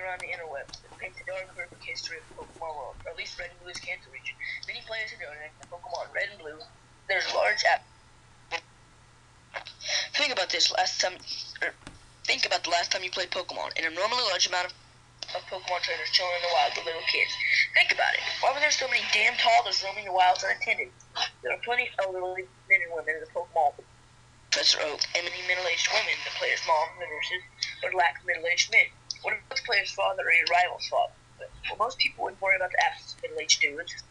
around the interwebs that paint the dark horrific history of the Pokemon world, or at least Red and Blue's Kanto region. Many players have noted that in Pokemon Red and Blue, there's a large Think about this last time, think about the last time you played Pokemon, and a normally large amount of Pokemon trainers chilling in the wild with little kids. Think about it. Why were there so many damn toddlers roaming the wilds unattended? There are plenty of elderly men and women in the Pokemon. Professor Oak, and many middle-aged women, the player's mom, the nurses, or lack of middle-aged men. What about the player's father or your rival's father? Well, most people wouldn't worry about the absence of middle-aged dudes.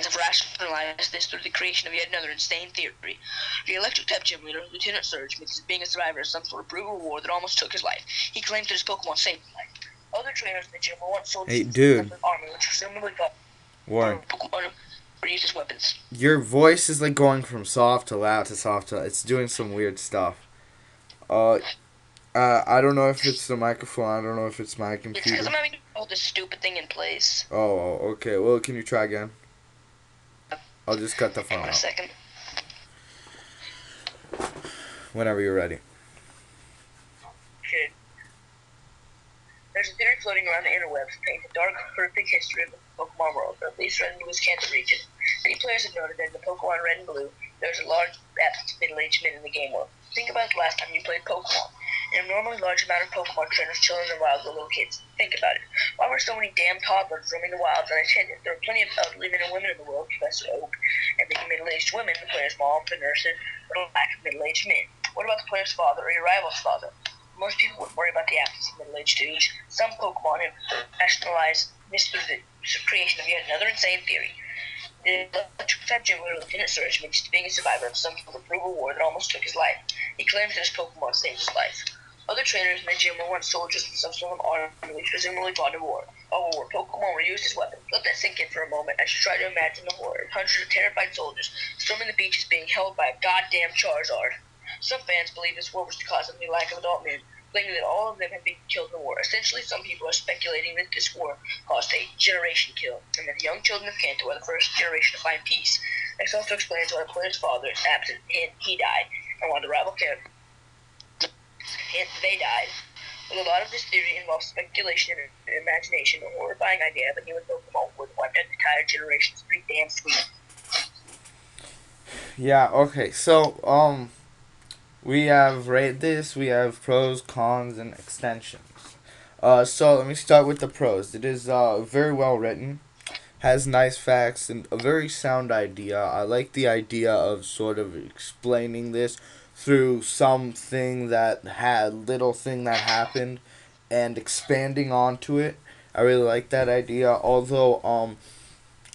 Have rationalized this through the creation of yet another insane theory. The electric-type gym leader, Lieutenant Surge, makes his being a survivor as some sort of brutal war that almost took his life. He claims that his Pokemon saved his life. Other trainers in the gym were once soldiers Hey, dude. with armor, which presumably got Warren. Pokemon or used as weapons. Your voice is like going from soft to loud to soft to. It's doing some weird stuff. I don't know if it's the microphone. I don't know if it's my It's computer. because I'm having to hold this stupid thing in place. Oh, okay. Well, can you try again? I'll just cut the phone Hang on a out. second. Whenever you're ready. Okay. There's a theory floating around the interwebs that paints a dark, horrific history of the Pokemon world, or at least Red and Blue's Kanto region. Many players have noted that in the Pokemon Red and Blue, there's a large absence of middle-aged men in the game world. Think about the last time you played Pokemon. An abnormally large amount of Pokemon trainers chilling in the wild with little kids. Think about it. Why were so many damn toddlers roaming the wilds unattended? There are plenty of elderly men and women in the world, Professor Oak, and many middle-aged women, the player's mom, the nurses, but a lack of middle-aged men. What about the player's father or your rival's father? Most people wouldn't worry about the absence of middle-aged dudes. Some Pokemon have rationalized this through the creation of yet another insane theory. The electric-type gym leader, Lieutenant Surge, admits to being a survivor of some sort of brutal war that almost took his life. He claims that his Pokemon saved his life. Other trainers in the gym were once soldiers with some sort of armor, which presumably fought in war. A war. Pokemon were used as weapons. Let that sink in for a moment as you try to imagine the horror. Hundreds of terrified soldiers storming the beaches being held by a goddamn Charizard. Some fans believe this war was the cause of the lack of adult men, claiming that all of them had been killed in the war. Essentially, some people are speculating that this war caused a generation kill, and that the young children of Kanto are the first generation to find peace. This also explains why the player's father is absent and he died, and why the rival character and they died. But a lot of this theory involves speculation and imagination, a horrifying idea that human Pokemon would wipe out entire generations. Pretty damn sweet. Yeah. Okay. So we have rate this. We have pros, cons, and extensions. So let me start with the pros. It is very well written, has nice facts, and a very sound idea. I like the idea of sort of explaining this through something that had little thing that happened and expanding onto it. I really like that idea. Although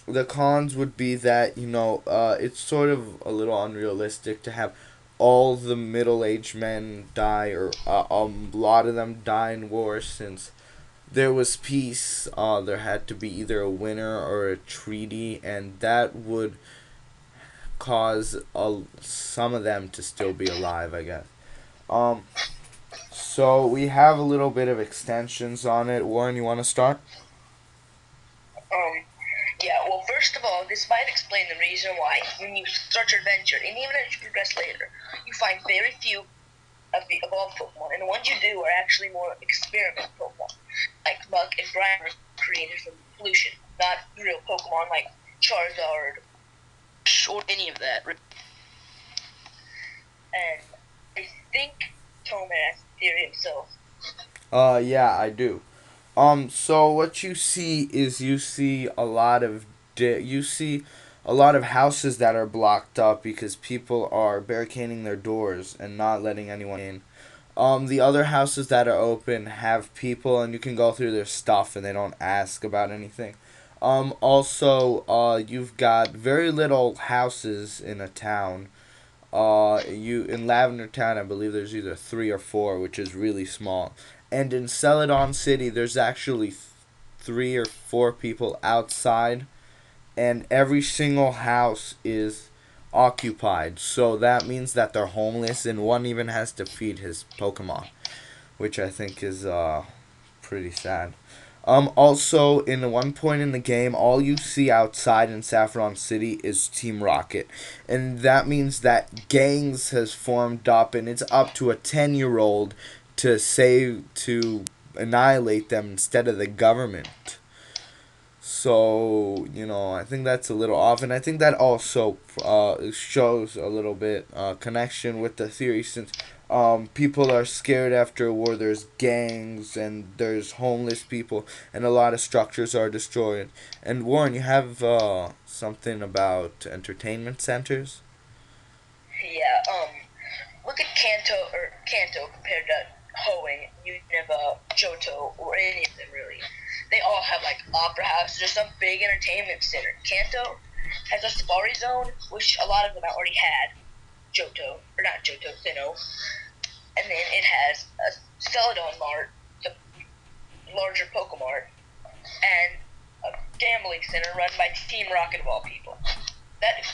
the cons would be that it's sort of a little unrealistic to have all the middle-aged men die, or a lot of them die in war. Since there was peace, there had to be either a winner or a treaty, and that would cause some of them to still be alive, I guess. Um, so we have a little bit of extensions on it. Warren, you want to start? Yeah, well, first of all, this might explain the reason why, when you start your adventure, and even as you progress later, you find very few of the evolved Pokemon, and the ones you do are actually more experiment Pokemon, like Muk and Brian were created from pollution, not real Pokemon like Charizard or any of that. And I think Tom has the theory himself. Yeah, I do. So what you see is you see a lot of houses that are blocked up because people are barricading their doors and not letting anyone in. The other houses that are open have people, and you can go through their stuff and they don't ask about anything. Also, you've got very little houses in a town. You in Lavender Town, I believe there's either 3 or 4, which is really small. And in Celadon City, there's actually 3 or 4 people outside, and every single house is occupied. So that means that they're homeless, and one even has to feed his Pokemon, which I think is pretty sad. Also, in one point in the game, all you see outside in Saffron City is Team Rocket. And that means that gangs has formed up, and it's up to a 10-year-old to annihilate them instead of the government. So, I think that's a little off, and I think that also shows a little bit connection with the theory, since people are scared after a war. There's gangs and there's homeless people, and a lot of structures are destroyed. And Warren, you have something about entertainment centers? Yeah. Look at Kanto compared to Hoenn, Unova, Johto, or any of them really. They all have like opera houses or some big entertainment center. Kanto has a Safari Zone, which a lot of them already had. Johto, or not Johto, Sinnoh. And then it has a Celadon Mart, the larger Pokemart, and a gambling center run by Team Rocket of all people. That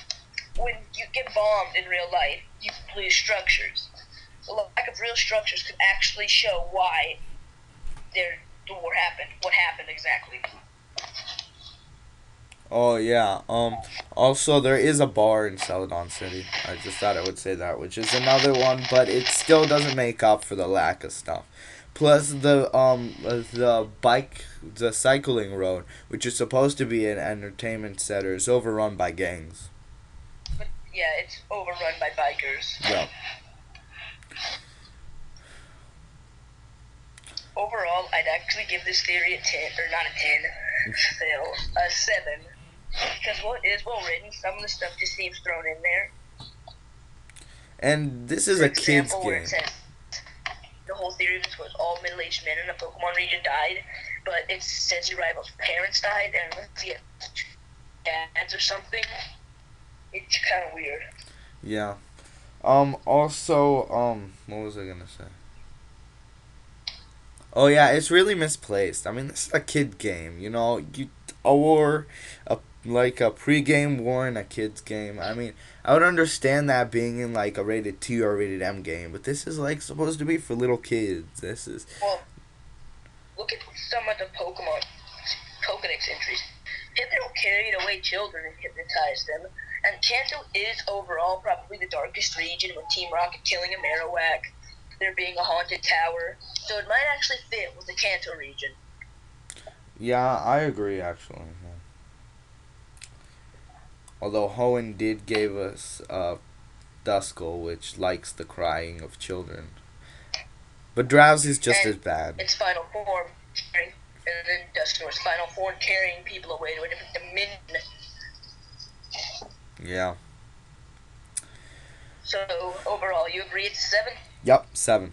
when you get bombed in real life, you lose structures. The lack of real structures could actually show why the war happened, what happened exactly. Oh yeah. Also, there is a bar in Celadon City. I just thought I would say that, which is another one, but it still doesn't make up for the lack of stuff. Plus the cycling road, which is supposed to be an entertainment center, is overrun by gangs. But yeah, it's overrun by bikers. Yeah. Overall, I'd actually give this theory a 10, or not a 10, still, a 7. Because it is well written, some of the stuff just seems thrown in there. And this is For a kid's example, where game. it says the whole theory of this was all middle-aged men in a Pokemon region died, but it says your rival's parents died, and let's see, dads or something. It's kind of weird. Yeah. Also, what was I gonna say? Oh yeah, it's really misplaced. I mean, this is a kid game, a war, like a pre-game war in a kid's game. I mean, I would understand that being in like a rated T or rated M game, but this is like supposed to be for little kids. This is Well, look at some of the Pokemon Pokedex entries. Hypno carried away children and hypnotized them, and Kanto is overall probably the darkest region, with Team Rocket killing a Marowak, there being a haunted tower, so it might actually fit with the Kanto region. Yeah, I agree actually. Yeah. Although Hoenn did give us Duskull, which likes the crying of children, but Drowsy's just And as bad. its final form, and then Dusknoir's final form carrying people away to a different dimension. Yeah. So overall, you agree it's 7? Yep, 7.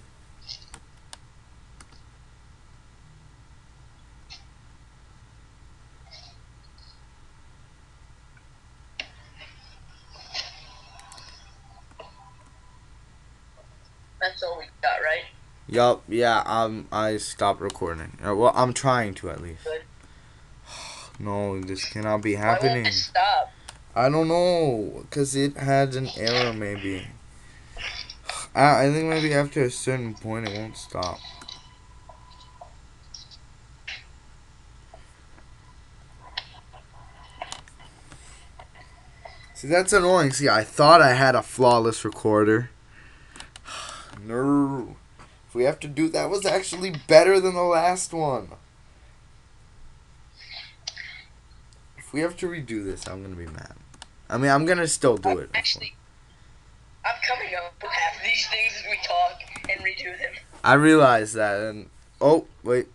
That's all we got, right? Yup, yeah, I stopped recording. Well, I'm trying to at least. Good. No, this cannot be Why won't happening. it stop? I don't know, because it had an error maybe. I think maybe after a certain point it won't stop. See, that's annoying. See, I thought I had a flawless recorder. No. If we have to do that, was actually better than the last one. If we have to redo this, I'm gonna be mad. I mean, I'm gonna still do it. Actually, I'm coming up with half of these things as we talk and redo them. I realize that, and oh wait,